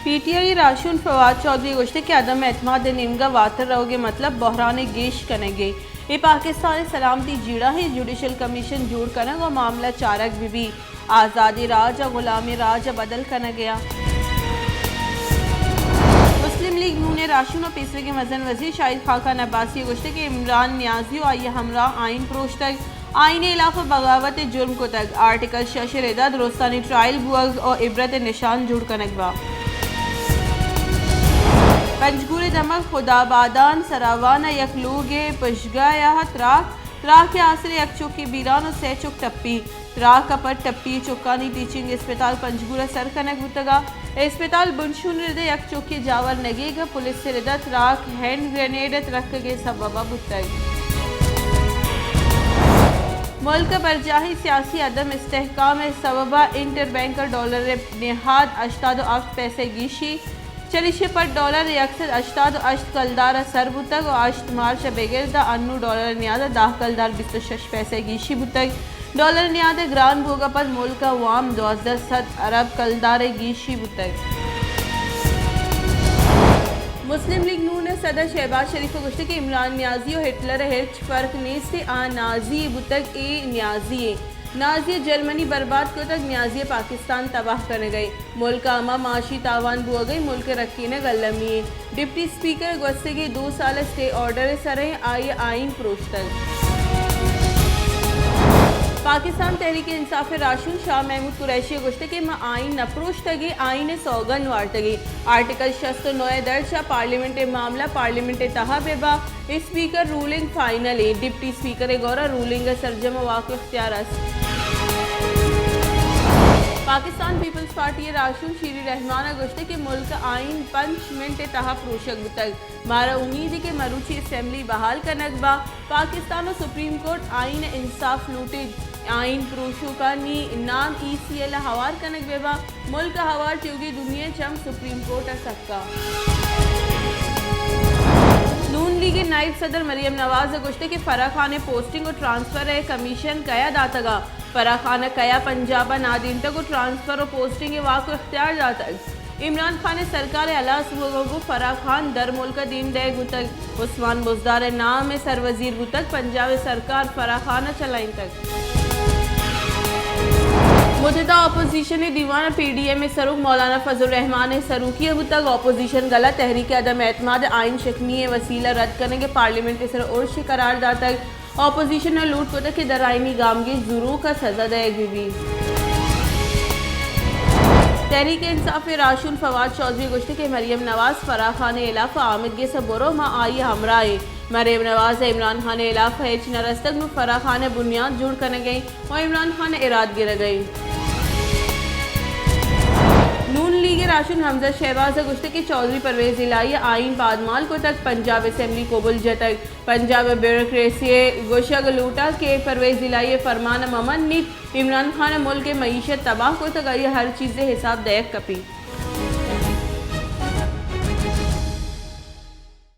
PTI राशुन Fawad Chaudhary गोश्ते के अदम एतमाद निमगा वातर रहोगे मतलब बहरान गेश करेंगे। ये पाकिस्तान सलामती जीड़ा है जुडिशल कमीशन जोड़ कनग और मामला चारक भी आज़ादी राज और गुलामी राज बदल करना गया। मुस्लिम लीग नून राशुन और पेशवे के मजन वजीर शाहिद खाकान अब्बासी गोश्ते के इमरान न्याजी और आइए हमरा आइन प्रोश तक आइन इलाफ बगावत जुर्म को तक आर्टिकल शशर एदा दुरुस्तानी ट्रायल बुअग और इबरत निशान जुड़ कनकबा पंजगुर दमक खुदाबादान सरावाना यकलूगे पशगा या त्राक के आसरे एक चौकी बीरान और सह चुक टप्पी त्राक पर टप्पी चौकानी टीचिंग अस्पताल पंजगुरा सर कनक बुतगा अस्पताल बुनशुन रिदे एक चौकी जावर नगेगा पुलिस से रिदा त्राक हैंड ग्रेनेड रख के सबबा बुतग मुल्क पर जाही सियासी अदम इस्तेहकाम सबबा इंटर बैंक डॉलर निहाद अश्ताद अफ्त पैसे गीशी चलिशे पर डॉलर अक्सर अश्ताद अश्त कलदार सर बुतग और अश्त मार्च बेगिरदा अन्नू डॉलर न्यादा दाह कलदार 26 पैसे गीशी बुतग डॉलर न्यादा ग्रान भोगा पर मुल्क वाम 12 अरब कलदार गीशी बुतग मुस्लिम लीग नून ने सदर शहबाज शरीफ को गुश्ते के इमरान न्याजी और हिटलर हिच फर्क नेस्ते आ नाजी बुतक ए न्याजी नाजी जर्मनी बर्बाद को तक न्याजी पाकिस्तान तबाह करने गई मुल्क आमा माशी तावान बुआ गई मुल्क रखी ने गलमी डिप्टी स्पीकर गुस्से के 2 साल स्टे ऑर्डर सरें आई आइन प्रोश्तल पाकिस्तान तहरीक इंसाफ राशुन शाह महमूद कुरैशी गुश्ते के आइन नप्रोश तगे आइन सौगन वार तगे आर्टिकल 69 दर्ज पार्लियामेंट मामला पार्लियामेंट तहा बेबा speaker ruling final deputy speaker गौरा रूलिंग सरजमा वाक़ इख्तियार पाकिस्तान पीपल्स पार्टी राशुन शीरी रहमान गुश्ते के मुल्क आइन 5 मिनट तहा प्रोशक बुतक मारा उम्मीद के मरूची असम्बली बहाल का नकबा पाकिस्तान और सुप्रीम कोर्ट आइन इंसाफ लूटे आइन प्रोशो का नाम ECL हवार कनक बेबा मुल्क हवार चौगी दुनिया चम सुप्रीम कोर्ट सकका नून लीग नायब सदर मरियम नवाज गुश्ते के फरा खान पोस्टिंग और ट्रांसफर है कमीशन कया दातगा फरा खान कया पंजाबा नादीन को ट्रांसफर और पोस्टिंग वाक़ इख्तियार दातग इमरान खान सरकार अला सुबह फरा खान दर मुल्क दीन दे गुतक उस्मान बुजदार नाम सर वजीर गुतक पंजाब सरकार फरा खान चलाइन तक मुतदा अपोजिशन दीवान PDM में सरूक मौलाना फजल रहमान सरूकी बुतक अपोजिशन गला तहरीक अदम एतमाद आइन शकनी वसीला रद्द करने के पार्लियामेंट सर उर्श करार दातक अपोजिशन ने लूट को तक दराइनी गामगी जुरू का सजा देगी भी तहरीक इंसाफ राशुन फवाद चौधरी गुश्ते के मरियम नवाज फरा खान इलाफा आमिदगे से बोरो माँ आई हमराए मरियम नवाज इमरान खान इलाफा एच नरस्तक में फरा खान बुनियाद जुड़ करने गई और इमरान खान इराद गिर गई नून लीग राशुन हमजा शहबाज गुश्ते के चौधरी परवेज इलाही आइन पादमाल को तक पंजाब असम्बली कोबुल जतक पंजाब ब्यूरोक्रेसी गोशग लूटा के परवेज इलाही फरमान ममन नीत इमरान खान मुल्क के मईशत तबाह को तक हर चीज़ हिसाब दयक कपी